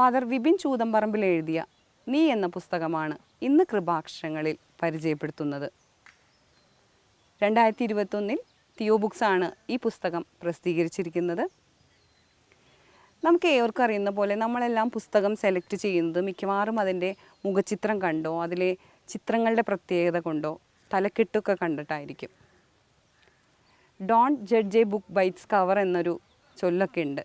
Father Vipin ചൂതമ്പറമ്പിൽ എഴുതിയ നീ എന്ന പുസ്തകമാണ് ഇന്ന് കൃപാക്ഷരങ്ങളിൽ പരിചയപ്പെടുത്തുന്നത്. 2021 തിയോ ബുക്സാണ് ഈ പുസ്തകം പ്രസിദ്ധീകരിച്ചിരിക്കുന്നത്. നമുക്ക് ഏവർക്കും അറിയുന്ന പോലെ നമ്മളെല്ലാം പുസ്തകം സെലക്ട് ചെയ്യുന്നത് മിക്കവാറും അതിൻ്റെ മുഖചിത്രം കണ്ടോ അതിലെ ചിത്രങ്ങളുടെ പ്രത്യേകത കൊണ്ടോ തലക്കെട്ടൊക്കെ കണ്ടിട്ടായിരിക്കും. Don't judge a book by its cover എന്നൊരു ചൊല്ലൊക്കെ ഉണ്ട്.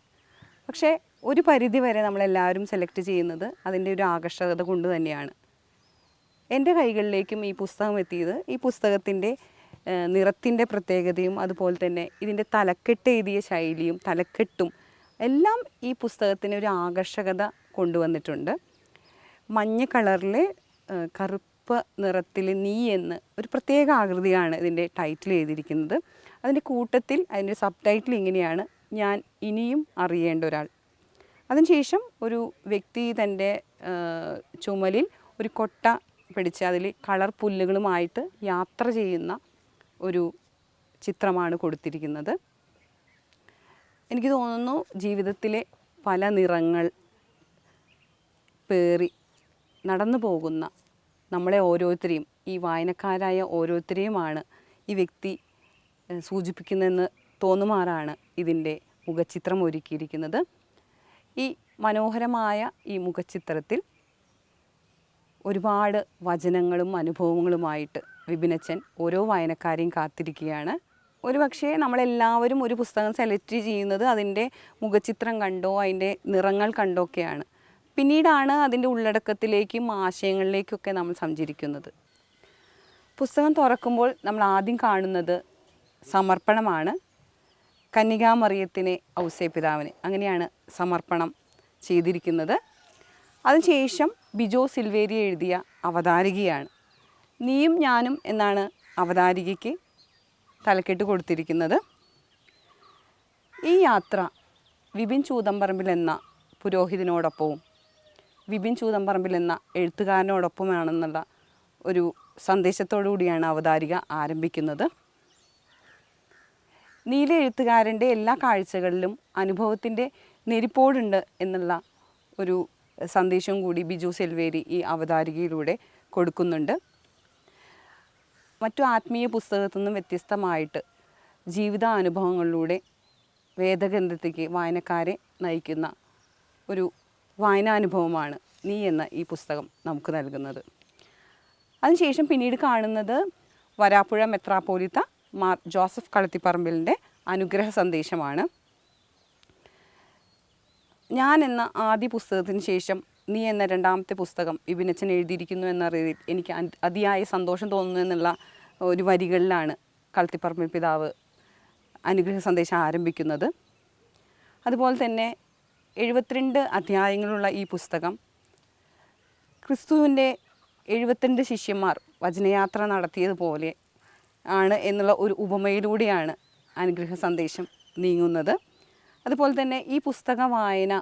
പക്ഷേ ഒരു പരിധി വരെ നമ്മളെല്ലാവരും സെലക്ട് ചെയ്യുന്നത് അതിൻ്റെ ഒരു ആകർഷകത കൊണ്ട് തന്നെയാണ്. എൻ്റെ കൈകളിലേക്കും ഈ പുസ്തകം എത്തിയത് ഈ പുസ്തകത്തിൻ്റെ നിറത്തിൻ്റെ പ്രത്യേകതയും അതുപോലെ തന്നെ ഇതിൻ്റെ തലക്കെട്ട് എഴുതിയ ശൈലിയും തലക്കെട്ടും എല്ലാം ഈ പുസ്തകത്തിന് ഒരു ആകർഷകത കൊണ്ടുവന്നിട്ടുണ്ട്. മഞ്ഞ കളറിലെ കറുപ്പ് നിറത്തിൽ നീ എന്ന് ഒരു പ്രത്യേക ആകൃതിയാണ് ഇതിൻ്റെ ടൈറ്റിൽ എഴുതിയിരിക്കുന്നത്. അതിൻ്റെ കൂട്ടത്തിൽ അതിൻ്റെ സബ് ടൈറ്റിൽ ഇങ്ങനെയാണ്, ഞാൻ ഇനിയും അറിയേണ്ട ഒരാൾ. അതിനുശേഷം ഒരു വ്യക്തി തൻ്റെ ചുമലിൽ ഒരു കൊട്ട പിടിച്ച് അതിൽ കളർ പുല്ലുകളുമായിട്ട് യാത്ര ചെയ്യുന്ന ഒരു ചിത്രമാണ് കൊടുത്തിരിക്കുന്നത്. എനിക്ക് തോന്നുന്നു ജീവിതത്തിലെ പല നിറങ്ങൾ പേറി നടന്നു പോകുന്ന നമ്മളെ ഓരോരുത്തരെയും, ഈ വായനക്കാരായ ഓരോരുത്തരെയുമാണ് ഈ വ്യക്തി സൂചിപ്പിക്കുന്നതെന്ന് തോന്നുമാറാണ് ഇതിൻ്റെ മുഖചിത്രം ഒരുക്കിയിരിക്കുന്നത്. ഈ മനോഹരമായ ഈ മുഖചിത്രത്തിൽ ഒരുപാട് വചനങ്ങളും അനുഭവങ്ങളുമായിട്ട് വിപിനച്ചൻ ഓരോ വായനക്കാരെയും കാത്തിരിക്കുകയാണ്. ഒരുപക്ഷെ നമ്മളെല്ലാവരും ഒരു പുസ്തകം സെലക്ട് ചെയ്യുന്നത് അതിൻ്റെ മുഖചിത്രം കണ്ടോ അതിൻ്റെ നിറങ്ങൾ കണ്ടോ ഒക്കെയാണ്. പിന്നീടാണ് അതിൻ്റെ ഉള്ളടക്കത്തിലേക്കും ആശയങ്ങളിലേക്കൊക്കെ നമ്മൾ സഞ്ചരിക്കുന്നത്. പുസ്തകം തുറക്കുമ്പോൾ നമ്മൾ ആദ്യം കാണുന്നത് സമർപ്പണമാണ്. കന്യകാമറിയത്തിനെ ഔസേപ്പിതാവിന് അങ്ങനെയാണ് സമർപ്പണം ചെയ്തിരിക്കുന്നത്. അതിനുശേഷം ബിജോ സിൽവേരി എഴുതിയ അവതാരികയാണ്. നീയും ഞാനും എന്നാണ് അവതാരികയ്ക്ക് തലക്കെട്ട് കൊടുത്തിരിക്കുന്നത്. ഈ യാത്ര വിപിൻ ചൂതമ്പറമ്പിൽ എന്ന പുരോഹിതനോടൊപ്പവും വിപിൻ ചൂതമ്പറമ്പിൽ എന്ന എഴുത്തുകാരനോടൊപ്പമാണെന്നുള്ള ഒരു സന്ദേശത്തോടു കൂടിയാണ് അവതാരിക ആരംഭിക്കുന്നത്. നീല എഴുത്തുകാരൻ്റെ എല്ലാ കാഴ്ചകളിലും അനുഭവത്തിൻ്റെ നെരിപ്പോടുണ്ട് എന്നുള്ള ഒരു സന്ദേശവും കൂടി ബിജു സിൽവേരി ഈ അവതാരികയിലൂടെ കൊടുക്കുന്നുണ്ട്. മറ്റു ആത്മീയ പുസ്തകത്തിൽ നിന്നും വ്യത്യസ്തമായിട്ട് ജീവിതാനുഭവങ്ങളിലൂടെ വേദഗ്രന്ഥത്തിലേക്ക് വായനക്കാരെ നയിക്കുന്ന ഒരു വായനാനുഭവമാണ് നീ എന്ന ഈ പുസ്തകം നമുക്ക് നൽകുന്നത്. അതിനുശേഷം പിന്നീട് കാണുന്നത് വരാപ്പുഴ മെത്രാപ്പോലിത്ത മാർ ജോസഫ് കളത്തിപ്പറമ്പിലിൻ്റെ അനുഗ്രഹ സന്ദേശമാണ്. ഞാൻ എന്ന ആദ്യ പുസ്തകത്തിന് ശേഷം നീ എന്ന രണ്ടാമത്തെ പുസ്തകം വിപിനച്ചൻ എഴുതിയിരിക്കുന്നു എന്നറിയൽ എനിക്ക് അതിയായ സന്തോഷം തോന്നുന്നു എന്നുള്ള ഒരു വരികളിലാണ് കളത്തിപ്പറമ്പിൽ പിതാവ് അനുഗ്രഹ സന്ദേശം ആരംഭിക്കുന്നത്. അതുപോലെ തന്നെ 72 അധ്യായങ്ങളുള്ള ഈ പുസ്തകം ക്രിസ്തുവിൻ്റെ 72 ശിഷ്യന്മാർ വചനയാത്ര നടത്തിയതുപോലെ ആണ് എന്നുള്ള ഒരു ഉപമയിലൂടെയാണ് അനുഗ്രഹ സന്ദേശം നീങ്ങുന്നത്. അതുപോലെ തന്നെ ഈ പുസ്തക വായന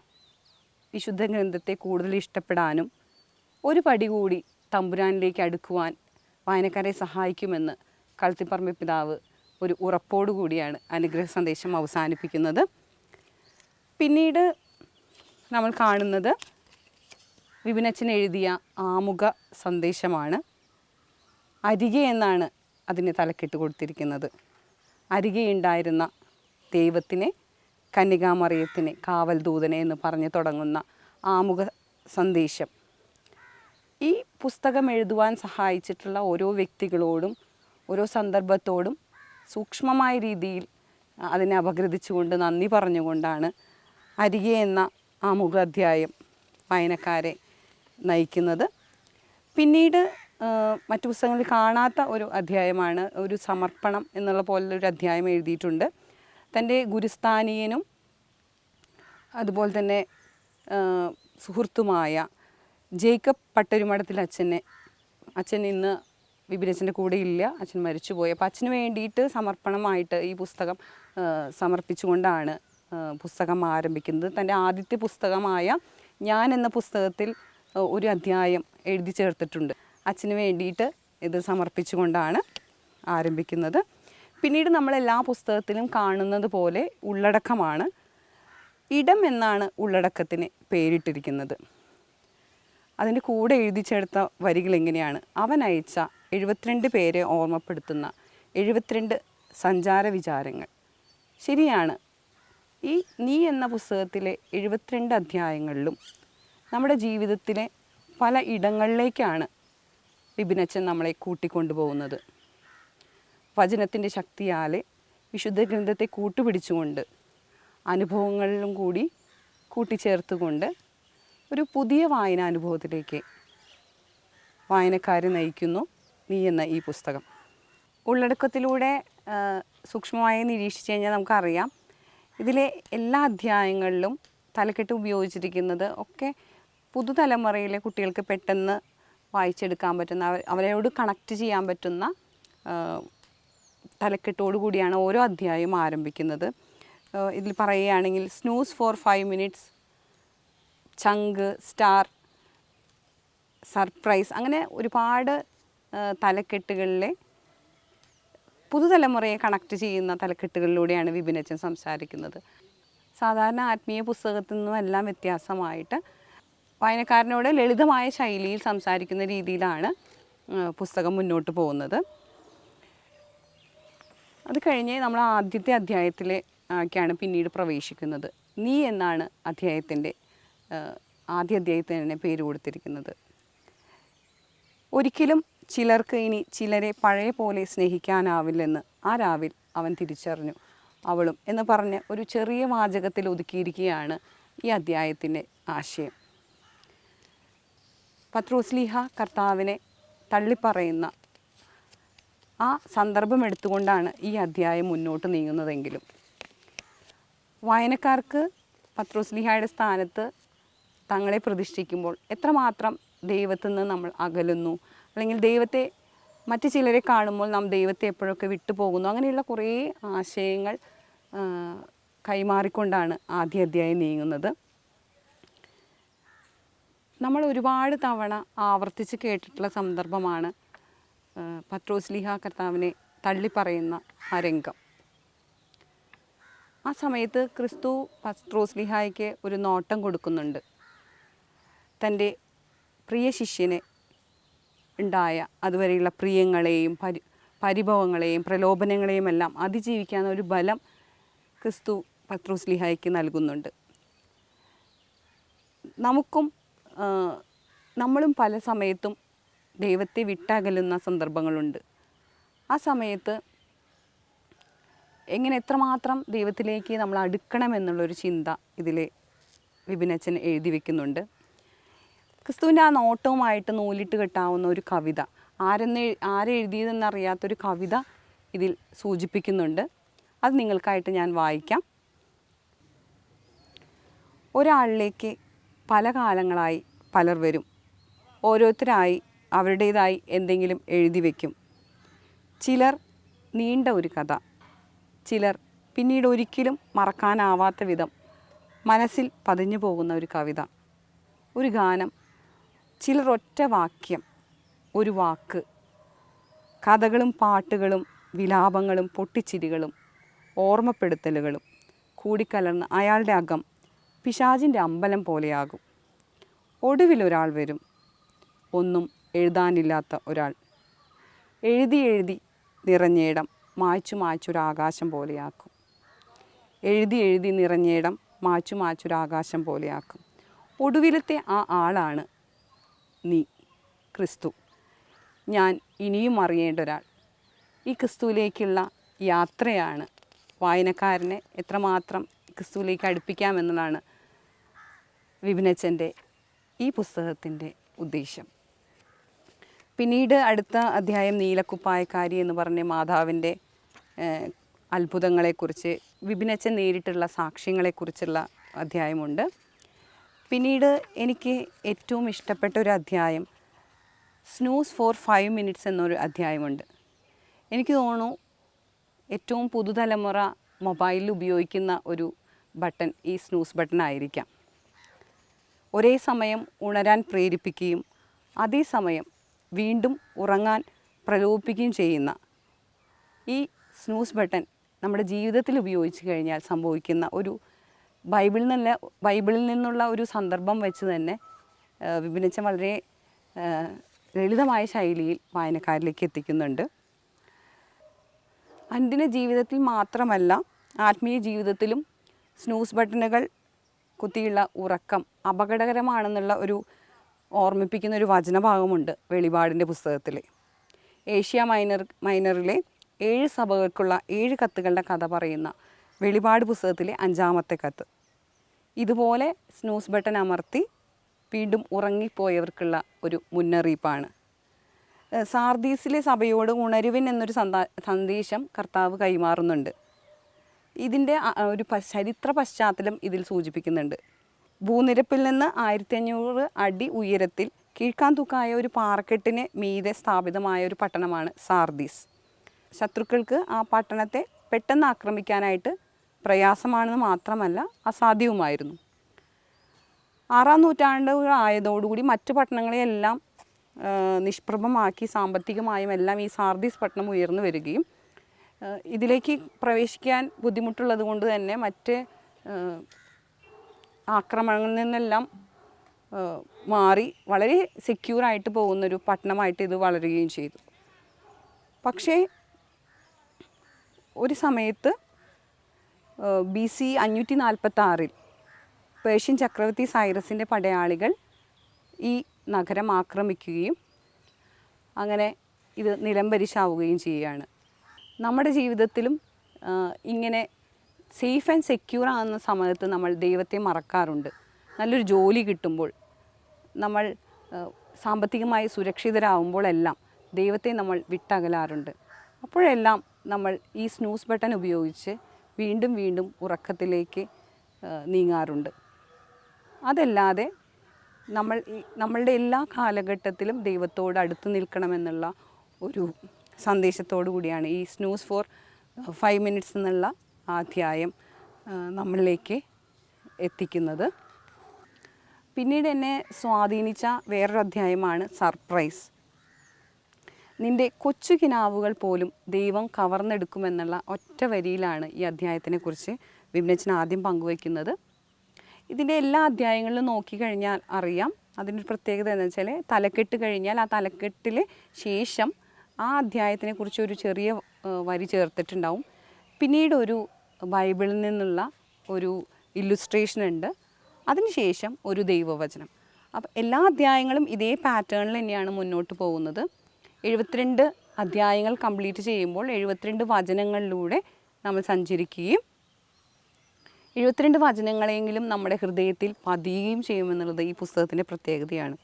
വിശുദ്ധ ഗ്രന്ഥത്തെ കൂടുതൽ ഇഷ്ടപ്പെടാനും ഒരു പടി കൂടി തമ്പുരാനിലേക്ക് അടുക്കുവാൻ വായനക്കാരെ സഹായിക്കുമെന്ന് കളത്തിപ്പറമ്പിൽ പിതാവ് ഒരു ഉറപ്പോടു കൂടിയാണ് അനുഗ്രഹ സന്ദേശം അവസാനിപ്പിക്കുന്നത്. പിന്നീട് നമ്മൾ കാണുന്നത് വിപിനച്ചൻ എഴുതിയ ആമുഖ സന്ദേശമാണ്. അരികെ എന്നാണ് അതിന് തലക്കെട്ട് കൊടുത്തിരിക്കുന്നത്. അരികെയുണ്ടായിരുന്ന ദൈവത്തിനെ, കന്യകാമറിയത്തിനെ, കാവൽ ദൂതനെ എന്ന് പറഞ്ഞ് തുടങ്ങുന്ന ആമുഖ സന്ദേശം ഈ പുസ്തകം എഴുതുവാൻ സഹായിച്ചിട്ടുള്ള ഓരോ വ്യക്തികളോടും ഓരോ സന്ദർഭത്തോടും സൂക്ഷ്മമായ രീതിയിൽ അതിനെ അപഗ്രഥിച്ചുകൊണ്ട് നന്ദി പറഞ്ഞുകൊണ്ടാണ് അരികെ എന്ന ആമുഖ അധ്യായം വായനക്കാരെ നയിക്കുന്നത്. പിന്നീട് മറ്റു പുസ്തകങ്ങളിൽ കാണാത്ത ഒരു അധ്യായമാണ് ഒരു സമർപ്പണം എന്നുള്ള പോലുള്ളൊരു അധ്യായം എഴുതിയിട്ടുണ്ട്. തൻ്റെ ഗുരുസ്ഥാനീയനും അതുപോലെ തന്നെ സുഹൃത്തുമായ ജേക്കബ് പട്ടരുമഠത്തിൽ അച്ഛൻ ഇന്ന് വിപിനച്ചൻ്റെ കൂടെ ഇല്ല, അച്ഛൻ മരിച്ചുപോയി. അപ്പോൾ അച്ഛന് വേണ്ടിയിട്ട് സമർപ്പണമായിട്ട് ഈ പുസ്തകം സമർപ്പിച്ചുകൊണ്ടാണ് പുസ്തകം ആരംഭിക്കുന്നത്. തൻ്റെ ആദ്യത്തെ പുസ്തകമായ ഞാൻ എന്ന പുസ്തകത്തിൽ ഒരു അധ്യായം എഴുതി ചേർത്തിട്ടുണ്ട്. അച്ഛന് വേണ്ടിയിട്ട് ഇത് സമർപ്പിച്ചുകൊണ്ടാണ് ആരംഭിക്കുന്നത്. പിന്നീട് നമ്മളെല്ലാ പുസ്തകത്തിലും കാണുന്നത് പോലെ ഉള്ളടക്കമാണ്. ഇടം എന്നാണ് ഉള്ളടക്കത്തിന് പേരിട്ടിരിക്കുന്നത്. അതിൻ്റെ കൂടെ എഴുതി ചേർത്ത വരികൾ എങ്ങനെയാണ്: അവൻ അയച്ച 72 പേരെ ഓർമ്മപ്പെടുത്തുന്ന 72 സഞ്ചാര വിചാരങ്ങൾ. ശരിയാണ്, ഈ നീ എന്ന പുസ്തകത്തിലെ 72 അധ്യായങ്ങളിലും നമ്മുടെ ജീവിതത്തിലെ പല ഇടങ്ങളിലേക്കാണ് വിപിനച്ചൻ നമ്മളെ കൂട്ടിക്കൊണ്ടുപോകുന്നത്. വചനത്തിൻ്റെ ശക്തിയാലെ വിശുദ്ധ ഗ്രന്ഥത്തെ കൂട്ടുപിടിച്ചുകൊണ്ട് അനുഭവങ്ങളിലും കൂടി കൂട്ടിച്ചേർത്തുകൊണ്ട് ഒരു പുതിയ വായനാനുഭവത്തിലേക്ക് വായനക്കാരെ നയിക്കുന്നു നീ എന്ന ഈ പുസ്തകം. ഉള്ളടക്കത്തിലൂടെ സൂക്ഷ്മമായി നിരീക്ഷിച്ച് കഴിഞ്ഞാൽ നമുക്കറിയാം, ഇതിലെ എല്ലാ അധ്യായങ്ങളിലും തലക്കെട്ട് ഉപയോഗിച്ചിരിക്കുന്നത് ഒക്കെ പുതുതലമുറയിലെ കുട്ടികൾക്ക് പെട്ടെന്ന് വായിച്ചെടുക്കാൻ പറ്റുന്ന, അവരോട് കണക്റ്റ് ചെയ്യാൻ പറ്റുന്ന തലക്കെട്ടോടു കൂടിയാണ് ഓരോ അധ്യായവും ആരംഭിക്കുന്നത്. ഇതിൽ പറയുകയാണെങ്കിൽ സ്നൂസ് ഫോർ 5 മിനിറ്റ്സ്, ചങ്ക്, സ്റ്റാർ, സർപ്രൈസ്, അങ്ങനെ ഒരുപാട് തലക്കെട്ടുകളിലെ പുതുതലമുറയെ കണക്റ്റ് ചെയ്യുന്ന തലക്കെട്ടുകളിലൂടെയാണ് വിപിനച്ചൻ സംസാരിക്കുന്നത്. സാധാരണ ആത്മീയ പുസ്തകത്തിൽ നിന്നുമെല്ലാം വ്യത്യാസമായിട്ട് വായനക്കാരനോട് ലളിതമായ ശൈലിയിൽ സംസാരിക്കുന്ന രീതിയിലാണ് പുസ്തകം മുന്നോട്ട് പോകുന്നത്. അത് കഴിഞ്ഞ് നമ്മൾ ആദ്യത്തെ അധ്യായത്തിലേക്കാണ് പിന്നീട് പ്രവേശിക്കുന്നത്. നീ എന്നാണ് അധ്യായത്തിൻ്റെ ആദ്യ അധ്യായത്തിന് തന്നെ പേര് കൊടുത്തിരിക്കുന്നത്. ഒരിക്കലും ചിലർക്ക് ഇനി ചിലരെ പഴയ പോലെ സ്നേഹിക്കാനാവില്ലെന്ന് ആ രാവിൽ അവൻ തിരിച്ചറിഞ്ഞു, അവളും എന്ന് പറഞ്ഞ് ഒരു ചെറിയ വാചകത്തിൽ ഒതുക്കിയിരിക്കുകയാണ് ഈ അധ്യായത്തിൻ്റെ ആശയം. പത്രോസ്ലീഹ കർത്താവിനെ തള്ളിപ്പറയുന്ന ആ സന്ദർഭം എടുത്തുകൊണ്ടാണ് ഈ അധ്യായം മുന്നോട്ട് നീങ്ങുന്നതെങ്കിലും വായനക്കാർക്ക് പത്രോസ്ലീഹയുടെ സ്ഥാനത്ത് തങ്ങളെ പ്രതിഷ്ഠിക്കുമ്പോൾ എത്രമാത്രം ദൈവത്തിൽ നിന്ന് നമ്മൾ അകലുന്നു, അല്ലെങ്കിൽ ദൈവത്തെ മറ്റു ചിലരെ കാണുമ്പോൾ നാം ദൈവത്തെ എപ്പോഴൊക്കെ വിട്ടുപോകുന്നു, അങ്ങനെയുള്ള കുറേ ആശയങ്ങൾ കൈമാറിക്കൊണ്ടാണ് ആദ്യ അധ്യായം നീങ്ങുന്നത്. നമ്മൾ ഒരുപാട് തവണ ആവർത്തിച്ച് കേട്ടിട്ടുള്ള സന്ദർഭമാണ് പത്രോസ്ലീഹ കർത്താവിനെ തള്ളിപ്പറയുന്ന ആ രംഗം. ആ സമയത്ത് ക്രിസ്തു പത്രോസ്ലീഹായ്ക്ക് ഒരു നോട്ടം കൊടുക്കുന്നുണ്ട്. തൻ്റെ പ്രിയ ശിഷ്യന് ഉണ്ടായ അതുവരെയുള്ള പ്രിയങ്ങളെയും പരിഭവങ്ങളെയും പ്രലോഭനങ്ങളെയും എല്ലാം അതിജീവിക്കാൻ ഒരു ബലം ക്രിസ്തു പത്രോസ്ലീഹായ്ക്ക് നൽകുന്നുണ്ട്. നമ്മളും പല സമയത്തും ദൈവത്തെ വിട്ടകലുന്ന സന്ദർഭങ്ങളുണ്ട്. ആ സമയത്ത് എത്രമാത്രം ദൈവത്തിലേക്ക് നമ്മൾ അടുക്കണമെന്നുള്ളൊരു ചിന്ത ഇതിൽ വിപിനച്ചൻ എഴുതി വയ്ക്കുന്നുണ്ട്. ക്രിസ്തുവിൻ്റെ ആ നോട്ടവുമായിട്ട് നൂലിട്ട് കെട്ടാവുന്ന ഒരു കവിത, ആരെഴുതിയതെന്നറിയാത്തൊരു കവിത ഇതിൽ സൂചിപ്പിക്കുന്നുണ്ട്. അത് നിങ്ങൾക്കായിട്ട് ഞാൻ വായിക്കാം. ഒരാളിലേക്ക് പല കാലങ്ങളായി പലർ വരും. ഓരോരുത്തരായി അവരുടേതായി എന്തെങ്കിലും എഴുതി വയ്ക്കും. ചിലർ നീണ്ട ഒരു കഥ, ചിലർ പിന്നീട് ഒരിക്കലും മറക്കാനാവാത്ത വിധം മനസ്സിൽ പതിഞ്ഞു പോകുന്ന ഒരു കവിത, ഒരു ഗാനം, ചിലർ ഒറ്റ വാക്യം, ഒരു വാക്ക്. കഥകളും പാട്ടുകളും വിലാപങ്ങളും പൊട്ടിച്ചിരികളും ഓർമ്മപ്പെടുത്തലുകളും കൂടിക്കലർന്ന് അയാളുടെ അകം പിശാചിൻ്റെ അമ്പലം പോലെയാകും. ഒടുവിലൊരാൾ വരും, ഒന്നും എഴുതാനില്ലാത്ത ഒരാൾ. എഴുതി എഴുതി നിറഞ്ഞേടം മായ്ച്ചൊരാകാശം പോലെയാക്കും. എഴുതി എഴുതി നിറഞ്ഞേടം മായ്ച്ചൊരാകാശം പോലെയാക്കും. ഒടുവിലത്തെ ആ ആളാണ് നീ, ക്രിസ്തു. ഞാൻ ഇനിയും അറിയേണ്ട ഒരാൾ. ഈ ക്രിസ്തുവിലേക്കുള്ള യാത്രയാണ് വായനക്കാരനെ എത്രമാത്രം ക്രിസ്തുവിലേക്ക് അടുപ്പിക്കാമെന്നതാണ് വിപിനച്ചൻ്റെ ഈ പുസ്തകത്തിൻ്റെ ഉദ്ദേശം. പിന്നീട് അടുത്ത അധ്യായം നീലക്കുപ്പായക്കാരി എന്ന് പറഞ്ഞ മാതാവിൻ്റെ അത്ഭുതങ്ങളെക്കുറിച്ച്, വിപിനച്ചൻ നേരിട്ടുള്ള സാക്ഷ്യങ്ങളെക്കുറിച്ചുള്ള അധ്യായമുണ്ട്. പിന്നീട് എനിക്ക് ഏറ്റവും ഇഷ്ടപ്പെട്ട ഒരു അധ്യായം സ്നൂസ് ഫോർ 5 മിനിറ്റ്സ് എന്നൊരു അധ്യായമുണ്ട്. എനിക്ക് തോന്നുന്നു ഏറ്റവും പുതുതലമുറ മൊബൈലിൽ ഉപയോഗിക്കുന്ന ഒരു ബട്ടൺ ഈ സ്നൂസ് ബട്ടൺ ആയിരിക്കാം. ഒരേ സമയം ഉണരാൻ പ്രേരിപ്പിക്കുകയും അതേസമയം വീണ്ടും ഉറങ്ങാൻ പ്രലോഭിപ്പിക്കുകയും ചെയ്യുന്ന ഈ സ്നൂസ് ബട്ടൺ നമ്മുടെ ജീവിതത്തിൽ ഉപയോഗിച്ച് കഴിഞ്ഞാൽ സംഭവിക്കുന്ന ഒരു ബൈബിളിൽ നിന്നുള്ള ഒരു സന്ദർഭം വെച്ച് തന്നെ വിപിനച്ചൻ വളരെ ലളിതമായ ശൈലിയിൽ വായനക്കാരിലേക്ക് എത്തിക്കുന്നുണ്ട്. അനുദിന ജീവിതത്തിൽ മാത്രമല്ല, ആത്മീയ ജീവിതത്തിലും സ്നൂസ് ബട്ടണുകൾ കുത്തിയുള്ള ഉറക്കം അപകടകരമാണെന്നുള്ള ഒരു ഓർമ്മിപ്പിക്കുന്ന ഒരു വചനഭാഗമുണ്ട് വെളിപാടിൻ്റെ പുസ്തകത്തിൽ. ഏഷ്യ മൈനറിലെ 7 സഭകൾക്കുള്ള 7 കത്തുകളുടെ കഥ പറയുന്ന വെളിപാട് പുസ്തകത്തിലെ 5-ാമത്തെ കത്ത്. ഇതുപോലെ സ്നൂസ് ബട്ടൺ അമർത്തി വീണ്ടും ഉറങ്ങിപ്പോയവർക്കുള്ള ഒരു മുന്നറിയിപ്പാണ്. സാർദീസിലെ സഭയോട് ഉണരുവിൻ എന്നൊരു സന്ദേശം കർത്താവ് കൈമാറുന്നുണ്ട്. ഇതിൻ്റെ ഒരു ചരിത്ര പശ്ചാത്തലം ഇതിൽ സൂചിപ്പിക്കുന്നുണ്ട്. ഭൂനിരപ്പിൽ നിന്ന് 1500 അടി ഉയരത്തിൽ കീഴ്ക്കാന്തൂക്കായ ഒരു പാറക്കെട്ടിന് മീതെ സ്ഥാപിതമായ ഒരു പട്ടണമാണ് സാർദീസ്. ശത്രുക്കൾക്ക് ആ പട്ടണത്തെ പെട്ടെന്ന് ആക്രമിക്കാനായിട്ട് പ്രയാസമാണെന്ന് മാത്രമല്ല അസാധ്യവുമായിരുന്നു. 6-ാം നൂറ്റാണ്ടായതോടുകൂടി മറ്റു പട്ടണങ്ങളെയെല്ലാം നിഷ്പ്രഭമാക്കി സാമ്പത്തികമായും എല്ലാം ഈ സാർദീസ് പട്ടണം ഉയർന്നു വരികയും ഇതിലേക്ക് പ്രവേശിക്കാൻ ബുദ്ധിമുട്ടുള്ളത് കൊണ്ട് തന്നെ മറ്റ് ആക്രമണങ്ങളിൽ നിന്നെല്ലാം മാറി വളരെ സെക്യൂറായിട്ട് പോകുന്നൊരു പട്ടണമായിട്ട് ഇത് വളരുകയും ചെയ്തു. പക്ഷേ ഒരു സമയത്ത് BC 546 പേർഷ്യൻ ചക്രവർത്തി സൈറസിൻ്റെ പടയാളികൾ ഈ നഗരം ആക്രമിക്കുകയും അങ്ങനെ ഇത് നിലംപരിശാവുകയും ചെയ്യുകയാണ്. നമ്മുടെ ജീവിതത്തിലും ഇങ്ങനെ സേഫ് ആൻഡ് സെക്യൂർ ആകുന്ന സമയത്ത് നമ്മൾ ദൈവത്തെ മറക്കാറുണ്ട്. നല്ലൊരു ജോലി കിട്ടുമ്പോൾ, നമ്മൾ സാമ്പത്തികമായി സുരക്ഷിതരാകുമ്പോഴെല്ലാം ദൈവത്തെ നമ്മൾ വിട്ടകലാറുണ്ട്. അപ്പോഴെല്ലാം നമ്മൾ ഈ സ്നൂസ് ബട്ടൺ ഉപയോഗിച്ച് വീണ്ടും വീണ്ടും ഉറക്കത്തിലേക്ക് നീങ്ങാറുണ്ട്. അതല്ലാതെ നമ്മളുടെ എല്ലാ കാലഘട്ടത്തിലും ദൈവത്തോട് അടുത്ത് നിൽക്കണമെന്നുള്ള ഒരു സന്ദേശത്തോടു കൂടിയാണ് ഈ സ്നൂസ് ഫോർ 5 മിനിറ്റ്സ് എന്നുള്ള അധ്യായം നമ്മളിലേക്ക് എത്തിക്കുന്നത്. പിന്നീട് എന്നെ സ്വാധീനിച്ച വേറൊരു അധ്യായമാണ് സർപ്രൈസ്. നിൻ്റെ കൊച്ചു കിനാവുകൾ പോലും ദൈവം കവർന്നെടുക്കുമെന്നുള്ള ഒറ്റ വരിയിലാണ് ഈ അധ്യായത്തിനെക്കുറിച്ച് വിപിനച്ചൻ ആദ്യം പങ്കുവയ്ക്കുന്നത്. ഇതിൻ്റെ എല്ലാ അധ്യായങ്ങളിലും നോക്കിക്കഴിഞ്ഞാൽ അറിയാം, അതിനൊരു പ്രത്യേകത എന്ന് വെച്ചാൽ തലക്കെട്ട് കഴിഞ്ഞാൽ ആ തലക്കെട്ടിൽ ശേഷം ആ അധ്യായത്തിനെക്കുറിച്ച് ഒരു ചെറിയ വരി ചേർത്തിട്ടുണ്ടാവും. പിന്നീട് ഒരു ബൈബിളിൽ നിന്നുള്ള ഒരു ഇല്ലുസ്ട്രേഷൻ ഉണ്ട്, അതിനുശേഷം ഒരു ദൈവവചനം. അപ്പോൾ എല്ലാ അധ്യായങ്ങളും ഇതേ പാറ്റേണിൽ തന്നെയാണ് മുന്നോട്ട് പോകുന്നത്. 72 അധ്യായങ്ങൾ കംപ്ലീറ്റ് ചെയ്യുമ്പോൾ 72 വചനങ്ങളിലൂടെ നമ്മൾ സഞ്ചരിക്കുകയും 72 വചനങ്ങളെങ്കിലും നമ്മുടെ ഹൃദയത്തിൽ പതിയുകയും ചെയ്യുമെന്നുള്ളത് ഈ പുസ്തകത്തിൻ്റെ പ്രത്യേകതയാണ്.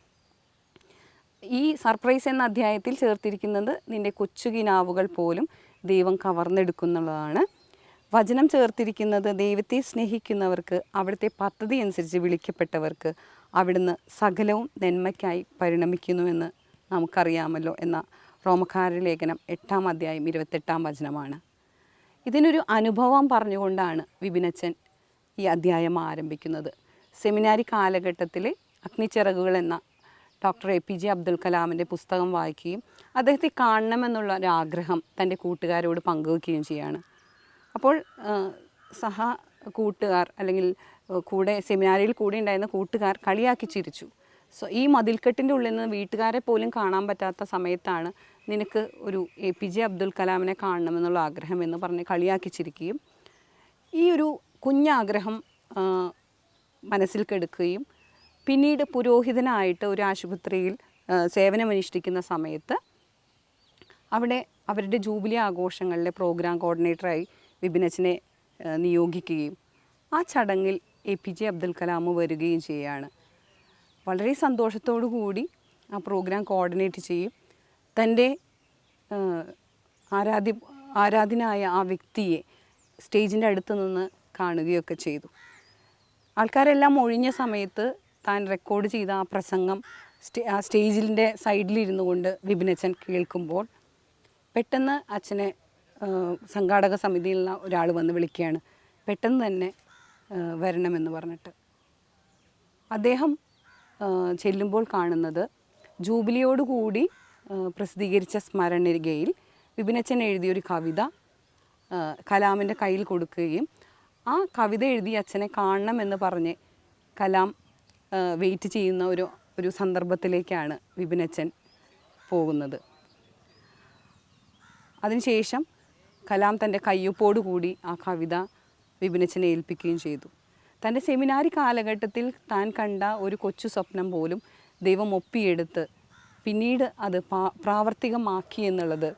ഈ സർപ്രൈസ് എന്ന അധ്യായത്തിൽ ചേർത്തിരിക്കുന്നത് നിൻ്റെ കൊച്ചു കിനാവുകൾ പോലും ദൈവം കവർന്നെടുക്കുന്നുള്ളതാണ്. വചനം ചേർത്തിരിക്കുന്നത് ദൈവത്തെ സ്നേഹിക്കുന്നവർക്ക്, അവിടുത്തെ പദ്ധതി അനുസരിച്ച് വിളിക്കപ്പെട്ടവർക്ക് അവിടുന്ന് സകലവും നന്മയ്ക്കായി പരിണമിക്കുന്നുവെന്ന് നമുക്കറിയാമല്ലോ എന്ന റോമക്കാരുടെ ലേഖനം 8-ാം അധ്യായം 28-ാം വചനമാണ്. ഇതിനൊരു അനുഭവം പറഞ്ഞുകൊണ്ടാണ് വിപിനച്ചൻ ഈ അധ്യായം ആരംഭിക്കുന്നത്. സെമിനാരി കാലഘട്ടത്തിൽ അഗ്നിച്ചിറകുകൾ എന്ന ഡോക്ടർ APJ അബ്ദുൽ കലാമിൻ്റെ പുസ്തകം വായിക്കുകയും അദ്ദേഹത്തെ കാണണമെന്നുള്ള ഒരാഗ്രഹം തൻ്റെ കൂട്ടുകാരോട് പങ്കുവയ്ക്കുകയും ചെയ്യുകയാണ്. അപ്പോൾ കൂട്ടുകാർ അല്ലെങ്കിൽ കൂടെ സെമിനാരിയിൽ കൂടെ ഉണ്ടായിരുന്ന കൂട്ടുകാർ കളിയാക്കി ചിരിച്ചു. ഈ മതിൽക്കെട്ടിൻ്റെ ഉള്ളിൽ നിന്ന് വീട്ടുകാരെ പോലും കാണാൻ പറ്റാത്ത സമയത്താണ് നിനക്ക് ഒരു APJ അബ്ദുൽ കലാമിനെ കാണണമെന്നുള്ള ആഗ്രഹം എന്ന് പറഞ്ഞ് കളിയാക്കി ചിരിക്കുകയും ഈ ഒരു കുഞ്ഞാഗ്രഹം മനസ്സിൽ കെടുക്കുകയും പിന്നീട് പുരോഹിതനായിട്ട് ഒരു ആശുപത്രിയിൽ സേവനമനുഷ്ഠിക്കുന്ന സമയത്ത് അവിടെ അവരുടെ ജൂബിലി ആഘോഷങ്ങളിലെ പ്രോഗ്രാം കോർഡിനേറ്ററായി വിപിനച്ചനെ നിയോഗിക്കുകയും ആ ചടങ്ങിൽ APJ അബ്ദുൽ കലാം വരികയും ചെയ്യുകയാണ്. വളരെ സന്തോഷത്തോടു കൂടി ആ പ്രോഗ്രാം കോർഡിനേറ്റ് ചെയ്യും. തൻ്റെ ആരാധ്യനായ ആ വ്യക്തിയെ സ്റ്റേജിൻ്റെ അടുത്ത് നിന്ന് കാണുകയൊക്കെ ചെയ്തു. ആൾക്കാരെല്ലാം ഒഴിഞ്ഞ സമയത്ത് താൻ റെക്കോർഡ് ചെയ്ത ആ പ്രസംഗം ആ സ്റ്റേജിൻ്റെ സൈഡിലിരുന്നു കൊണ്ട് വിപിനച്ചൻ കേൾക്കുമ്പോൾ പെട്ടെന്ന് അച്ഛനെ സംഘാടക സമിതിയിലുള്ള ഒരാൾ വന്ന് വിളിക്കുകയാണ്, പെട്ടെന്ന് തന്നെ വരണമെന്ന് പറഞ്ഞിട്ട്. അദ്ദേഹം ചെല്ലുമ്പോൾ കാണുന്നത് ജൂബിലിയോടുകൂടി പ്രസിദ്ധീകരിച്ച സ്മരണികയിൽ വിപിനച്ചൻ എഴുതിയൊരു കവിത കലാമിൻ്റെ കയ്യിൽ കൊടുക്കുകയും ആ കവിത എഴുതി അച്ഛനെ കാണണമെന്ന് പറഞ്ഞ് കലാം വെയിറ്റ് ചെയ്യുന്ന ഒരു സന്ദർഭത്തിലേക്കാണ് വിപിനച്ചൻ പോകുന്നത്. അതിനുശേഷം കലാം തൻ്റെ കയ്യൊപ്പോടുകൂടി ആ കവിത വിപിനച്ചനെ ഏൽപ്പിക്കുകയും ചെയ്തു. തൻ്റെ സെമിനാരി കാലഘട്ടത്തിൽ താൻ കണ്ട ഒരു കൊച്ചു സ്വപ്നം പോലും ദൈവം ഒപ്പിയെടുത്ത് പിന്നീട് അത് പ്രാവർത്തികമാക്കി എന്നുള്ളത്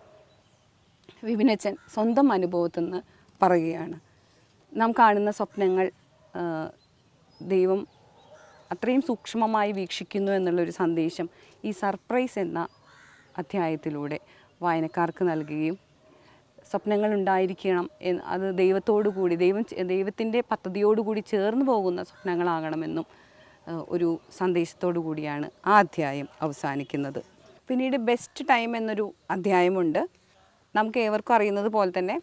വിപിനച്ചൻ സ്വന്തം അനുഭവത്തിൽ നിന്ന് പറയുകയാണ്. നാം കാണുന്ന സ്വപ്നങ്ങൾ ദൈവം അത്രയും സൂക്ഷ്മമായി വീക്ഷിക്കുന്നു എന്നുള്ളൊരു സന്ദേശം ഈ സർപ്രൈസ് എന്ന അധ്യായത്തിലൂടെ വായനക്കാർക്ക് നൽകുകയും സ്വപ്നങ്ങൾ ഉണ്ടായിരിക്കണം, അത് ദൈവത്തോടു കൂടി ദൈവത്തിൻ്റെ പദ്ധതിയോടുകൂടി ചേർന്ന് പോകുന്ന സ്വപ്നങ്ങളാകണമെന്നും ഒരു സന്ദേശത്തോടു കൂടിയാണ് ആ അധ്യായം അവസാനിക്കുന്നത്. പിന്നീട് ബെസ്റ്റ് ടൈം എന്നൊരു അധ്യായമുണ്ട്. നമുക്ക് ഏവർക്കും അറിയുന്നത് പോലെ തന്നെ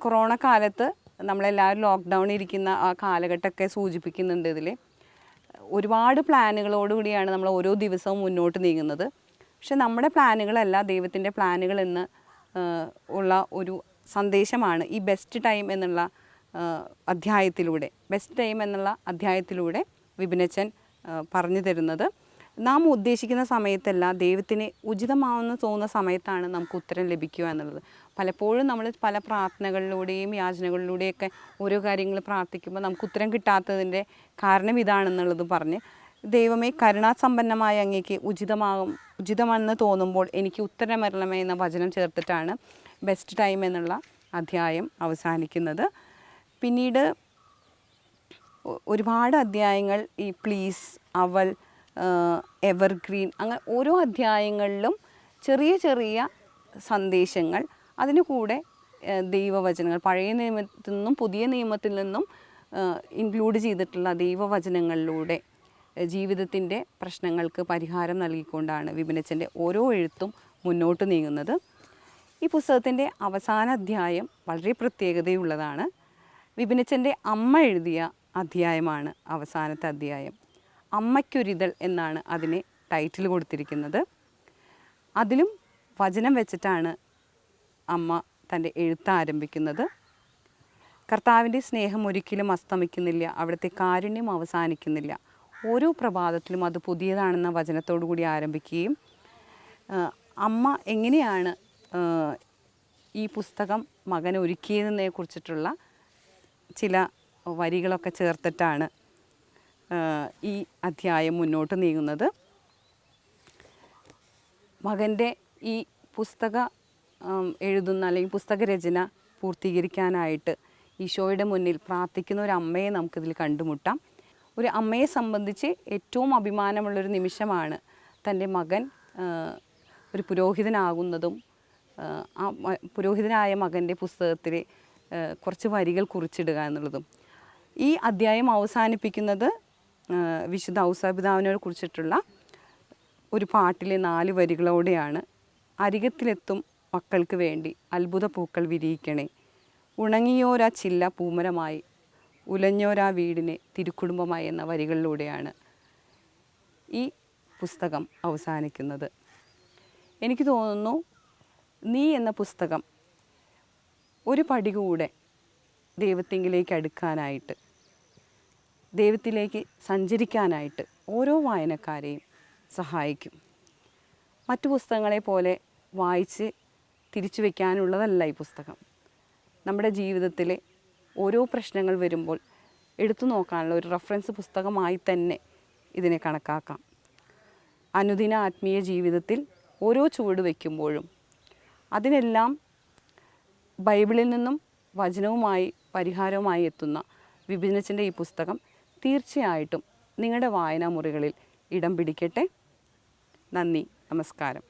കൊറോണ കാലത്ത് നമ്മളെല്ലാവരും ലോക്ക്ഡൗണിൽ ഇരിക്കുന്ന ആ കാലഘട്ടമൊക്കെ സൂചിപ്പിക്കുന്നുണ്ട്. ഇതിൽ ഒരുപാട് പ്ലാനുകളോടുകൂടിയാണ് നമ്മൾ ഓരോ ദിവസവും മുന്നോട്ട് നീങ്ങുന്നത്. പക്ഷെ നമ്മുടെ പ്ലാനുകളല്ല ദൈവത്തിൻ്റെ പ്ലാനുകൾ എന്ന് ഉള്ള ഒരു സന്ദേശമാണ് ഈ ബെസ്റ്റ് ടൈം എന്നുള്ള അധ്യായത്തിലൂടെ വിപിനച്ചൻ പറഞ്ഞു തരുന്നത്. നാം ഉദ്ദേശിക്കുന്ന സമയത്തല്ല, ദൈവത്തിന് ഉചിതമാണെന്ന് തോന്നുന്ന സമയത്താണ് നമുക്ക് ഉത്തരം ലഭിക്കുക എന്നുള്ളത്. പലപ്പോഴും നമ്മൾ പല പ്രാർത്ഥനകളിലൂടെയും യാചനകളിലൂടെയൊക്കെ ഓരോ കാര്യങ്ങൾ പ്രാർത്ഥിക്കുമ്പോൾ നമുക്ക് ഉത്തരം കിട്ടാത്തതിൻ്റെ കാരണം ഇതാണെന്നുള്ളത് പറഞ്ഞ്, ദൈവമേ കരുണാസമ്പന്നമായ അങ്ങേക്ക് ഉചിതമെന്ന് തോന്നുമ്പോൾ എനിക്ക് ഉത്തരമരണമേ എന്ന വചനം ചേർത്തിട്ടാണ് ബെസ്റ്റ് ടൈം എന്നുള്ള അധ്യായം അവസാനിക്കുന്നത്. പിന്നീട് ഒരുപാട് അധ്യായങ്ങൾ ഈ പ്ലീസ്, അവൾ, എവർഗ്രീൻ, അങ്ങനെ ഓരോ അധ്യായങ്ങളിലും ചെറിയ ചെറിയ സന്ദേശങ്ങൾ, അതിനു കൂടെ ദൈവവചനങ്ങൾ, പഴയ നിയമത്തിൽ നിന്നും പുതിയ നിയമത്തിൽ നിന്നും ഇൻക്ലൂഡ് ചെയ്തിട്ടുള്ള ദൈവവചനങ്ങളിലൂടെ ജീവിതത്തിൻ്റെ പ്രശ്നങ്ങൾക്ക് പരിഹാരം നൽകിക്കൊണ്ടാണ് വിപിനച്ചൻ്റെ ഓരോ എഴുത്തും മുന്നോട്ട് നീങ്ങുന്നത്. ഈ പുസ്തകത്തിൻ്റെ അവസാന അധ്യായം വളരെ പ്രത്യേകതയുള്ളതാണ്. വിപിനച്ചൻ്റെ അമ്മ എഴുതിയ അധ്യായമാണ് അവസാനത്തെ അധ്യായം. അമ്മയ്ക്കൊരിതൾ എന്നാണ് അതിന് ടൈറ്റിൽ കൊടുത്തിരിക്കുന്നത്. അതിലും വചനം വെച്ചിട്ടാണ് അമ്മ തൻ്റെ എഴുത്ത് ആരംഭിക്കുന്നത്. കർത്താവിൻ്റെ സ്നേഹം ഒരിക്കലും അസ്തമിക്കുന്നില്ല, അവിടുത്തെ കാരുണ്യം അവസാനിക്കുന്നില്ല, ഓരോ പ്രഭാതത്തിലും അത് പുതിയതാണെന്ന വചനത്തോടു കൂടി ആരംഭിക്കുകയും അമ്മ എങ്ങനെയാണ് ഈ പുസ്തകം മകൻ ഒരുക്കിയതിനെ കുറിച്ചിട്ടുള്ള ചില വരികളൊക്കെ ചേർത്തിട്ടാണ് ഈ അധ്യായം മുന്നോട്ട് നീങ്ങുന്നത്. മകൻ്റെ ഈ എഴുതുന്ന അല്ലെങ്കിൽ പുസ്തകരചന പൂർത്തീകരിക്കാനായിട്ട് ഈശോയുടെ മുന്നിൽ പ്രാർത്ഥിക്കുന്ന ഒരു അമ്മയെ നമുക്കിതിൽ കണ്ടുമുട്ടാം. ഒരു അമ്മയെ സംബന്ധിച്ച് ഏറ്റവും അഭിമാനമുള്ളൊരു നിമിഷമാണ് തൻ്റെ മകൻ ഒരു പുരോഹിതനാകുന്നതും ആ പുരോഹിതനായ മകൻ്റെ പുസ്തകത്തിൽ കുറച്ച് വരികൾ കുറിച്ചിടുക എന്നുള്ളതും. ഈ അധ്യായം അവസാനിപ്പിക്കുന്നത് വിശുദ്ധ ഔസേപ്പിതാവിനെ കുറിച്ചിട്ടുള്ള ഒരു പാട്ടിലെ 4 വരികളോടെയാണ്. അരികത്തിലെത്തും മക്കൾക്ക് വേണ്ടി അത്ഭുത പൂക്കൾ വിരിയിക്കണേ, ഉണങ്ങിയോരാ ചില്ല പൂമരമായി, ഉലഞ്ഞോരാ വീടിനെ തിരുക്കുടുംബമായി എന്ന വരികളിലൂടെയാണ് ഈ പുസ്തകം അവസാനിക്കുന്നത്. എനിക്ക് തോന്നുന്നു നീ എന്ന പുസ്തകം ഒരു പടി കൂടെ ദൈവത്തിങ്കിലേക്ക് അടുക്കാനായിട്ട്, ദൈവത്തിലേക്ക് സഞ്ചരിക്കാനായിട്ട് ഓരോ വായനക്കാരെയും സഹായിക്കും. മറ്റു പുസ്തകങ്ങളെ പോലെ വായിച്ച് തിരിച്ചു വയ്ക്കാനുള്ളതല്ല ഈ പുസ്തകം. നമ്മുടെ ജീവിതത്തിലെ ഓരോ പ്രശ്നങ്ങൾ വരുമ്പോൾ എടുത്തു നോക്കാനുള്ള ഒരു റെഫറൻസ് പുസ്തകമായി തന്നെ ഇതിനെ കണക്കാക്കാം. അനുദിന ആത്മീയ ജീവിതത്തിൽ ഓരോ ചുവട് വയ്ക്കുമ്പോഴും അതിനെല്ലാം ബൈബിളിൽ നിന്നും വചനവുമായി പരിഹാരവുമായി എത്തുന്ന വിപിനച്ചൻ്റെ ഈ പുസ്തകം തീർച്ചയായിട്ടും നിങ്ങളുടെ വായനാ മുറികളിൽ ഇടം പിടിക്കട്ടെ. നന്ദി, നമസ്കാരം.